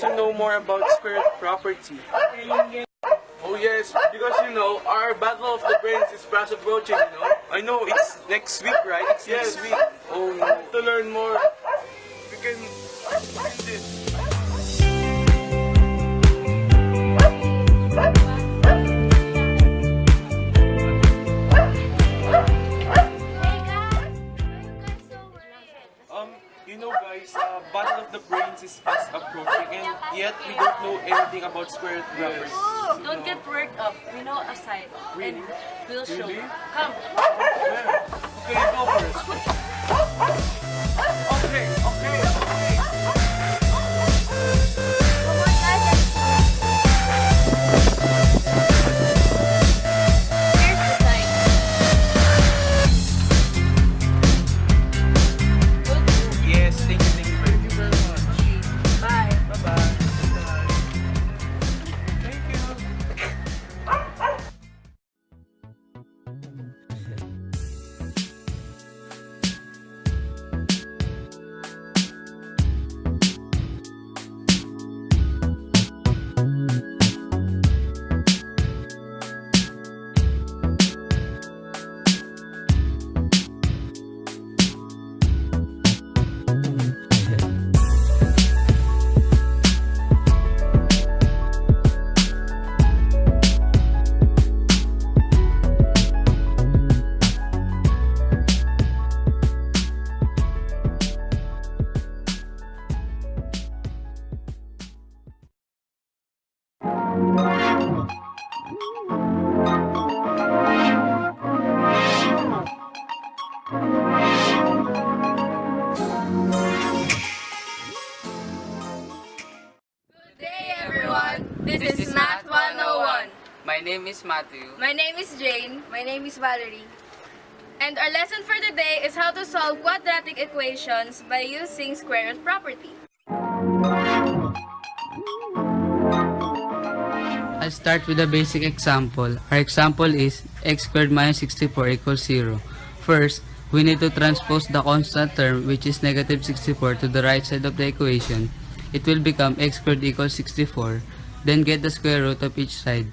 to know more about square root property. Oh yes, because our battle of the brains is fast approaching, I know, it's next week, right? It's next week. Oh no. To learn more, we can win this. Guys, battle of the brains is fast approaching, and yet we don't know anything about square root numbers. Don't get worked up. We know a side. Really? And we'll show. Really? Come. Where? Okay, go first. Okay. Come on, guys. Here's the side. Yes, thank you very much. Bye. Bye-bye. Thank you. This is Math 101. My name is Matthew. My name is Jane. My name is Valerie. And our lesson for today is how to solve quadratic equations by using square root property. I'll start with a basic example. Our example is x squared minus 64 equals 0. First, we need to transpose the constant term, which is negative 64, to the right side of the equation. It will become x squared equals 64. Then get the square root of each side.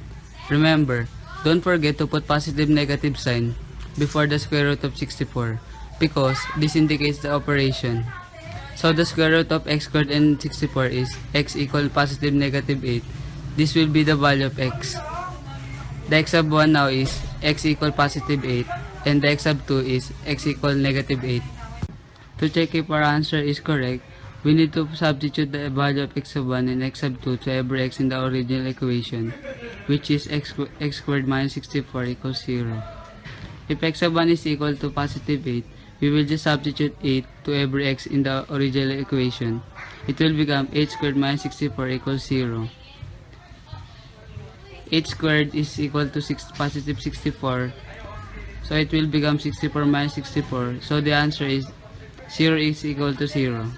Remember, don't forget to put positive negative sign before the square root of 64 because this indicates the operation. So the square root of x squared and 64 is x equal positive negative 8. This will be the value of x. The x sub 1 now is x equal positive 8 and the x sub 2 is x equal negative 8. To check if our answer is correct, we need to substitute the value of x sub 1 and x sub 2 to every x in the original equation, which is x squared minus 64 equals 0. If x sub 1 is equal to positive 8, we will just substitute 8 to every x in the original equation. It will become 8 squared minus 64 equals 0. 8 squared is equal to positive 64, so it will become 64 minus 64, so the answer is 0 is equal to 0.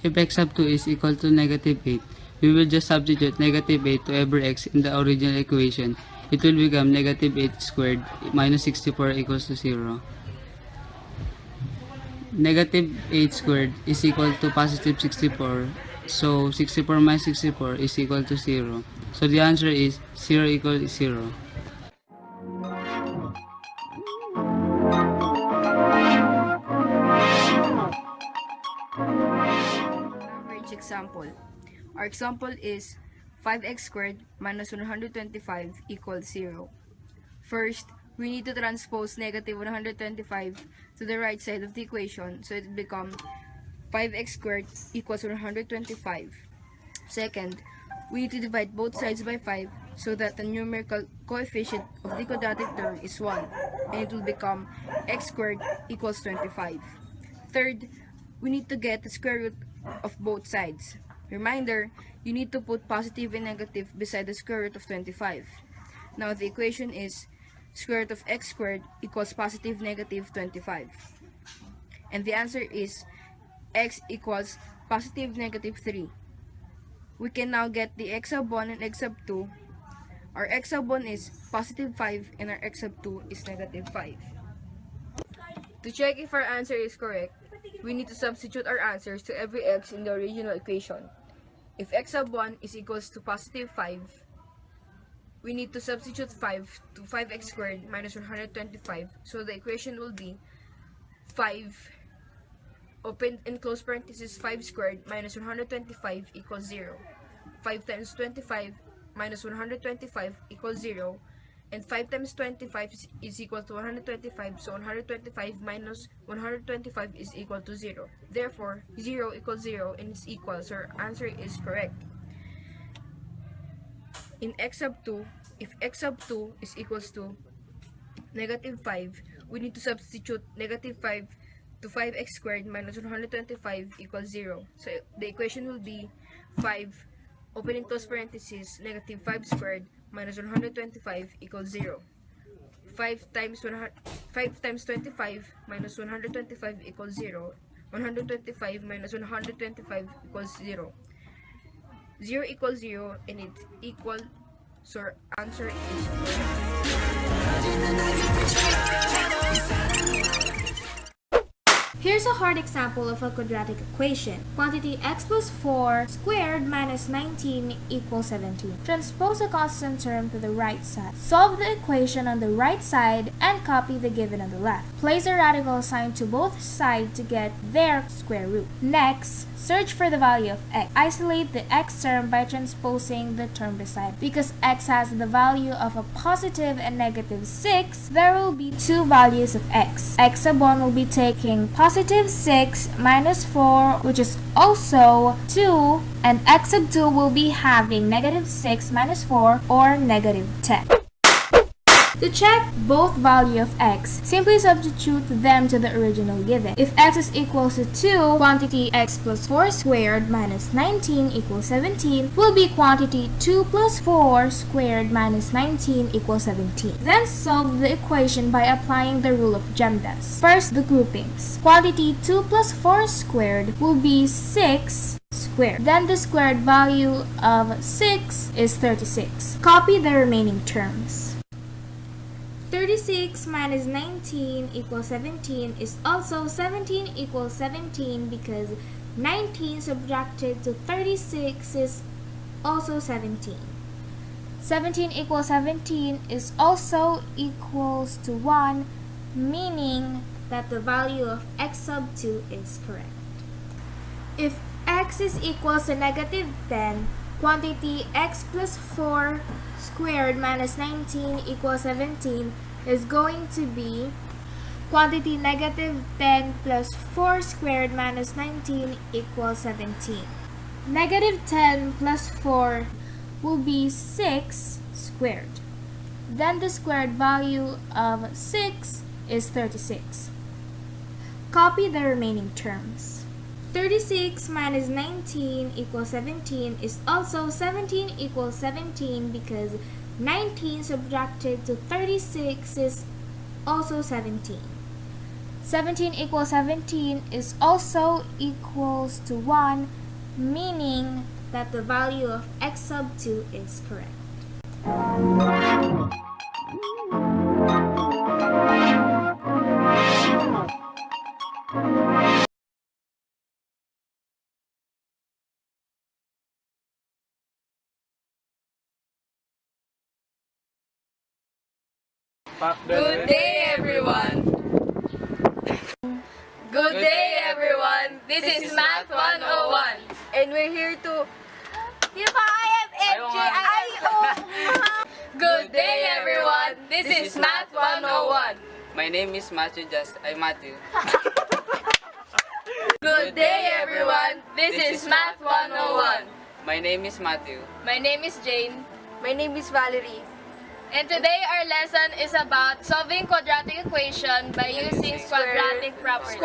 If x sub 2 is equal to negative 8, we will just substitute negative 8 to every x in the original equation. It will become negative 8 squared minus 64 equals to 0. Negative 8 squared is equal to positive 64, so 64 minus 64 is equal to 0. So the answer is 0 equals 0. Average example. Our example is 5x squared minus 125 equals 0. First, we need to transpose negative 125 to the right side of the equation, so it will become 5x squared equals 125. Second, we need to divide both sides by 5 so that the numerical coefficient of the quadratic term is 1, and it will become x squared equals 25. Third, we need to get the square root of both sides. Reminder, you need to put positive and negative beside the square root of 25. Now the equation is square root of x squared equals positive negative 25. And the answer is x equals positive negative 3. We can now get the x sub 1 and x sub 2. Our x sub 1 is positive 5 and our x sub 2 is negative 5. To check if our answer is correct, we need to substitute our answers to every x in the original equation. If x sub 1 is equals to positive 5, we need to substitute 5 to 5x squared minus 125. So the equation will be 5, open and close parenthesis, 5 squared minus 125 equals 0. 5 times 25 minus 125 equals 0. And 5 times 25 is equal to 125, so 125 minus 125 is equal to 0. Therefore, 0 equals 0 and it's equal, so our answer is correct. In x sub 2, if x sub 2 is equals to negative 5, we need to substitute negative 5 to 5x squared minus 125 equals 0. So the equation will be 5, open and close parenthesis, negative 5 squared minus 125 equals 0. 5 times 25 minus 125 equals 0. 125 minus 125 equals 0. 0 equals 0 and it's equal, so our answer is Here's a hard example of a quadratic equation. Quantity x plus 4 squared minus 19 equals 17. Transpose a constant term to the right side. Solve the equation on the right side and copy the given on the left. Place a radical sign to both sides to get their square root. Next, search for the value of x. Isolate the x term by transposing the term beside. Because x has the value of a positive and negative 6, there will be two values of x. X sub 1 will be taking positive 6 minus 4, which is also 2, and x sub 2 will be having negative 6 minus 4, or negative 10. To check both value of x, simply substitute them to the original given. If x is equals to 2, quantity x plus 4 squared minus 19 equals 17 will be quantity 2 plus 4 squared minus 19 equals 17. Then solve the equation by applying the rule of GEMDAS. First, the groupings. Quantity 2 plus 4 squared will be 6 squared. Then the squared value of 6 is 36. Copy the remaining terms. 36 minus 19 equals 17 is also 17 equals 17 because 19 subtracted to 36 is also 17. 17 equals 17 is also equals to 1, meaning that the value of x sub 2 is correct. If x is equals to negative 10, quantity x plus 4 squared minus 19 equals 17 is going to be quantity negative 10 plus 4 squared minus 19 equals 17. Negative 10 plus 4 will be 6 squared. Then the squared value of 6 is 36. Copy the remaining terms. 36 minus 19 equals 17 is also 17 equals 17 because 19 subtracted to 36 is also 17. 17 equals 17 is also equals to 1, meaning that the value of x sub 2 is correct. Good day, everyone! Good day, everyone! This is Math 101. and we're here to Good day, everyone! This is Math 101. My name is Matthew. Matthew. Good day, everyone! This is Math 101. My name is Matthew. My name is Jane. My name is Valerie. And today our lesson is about solving quadratic equation by using quadratic properties.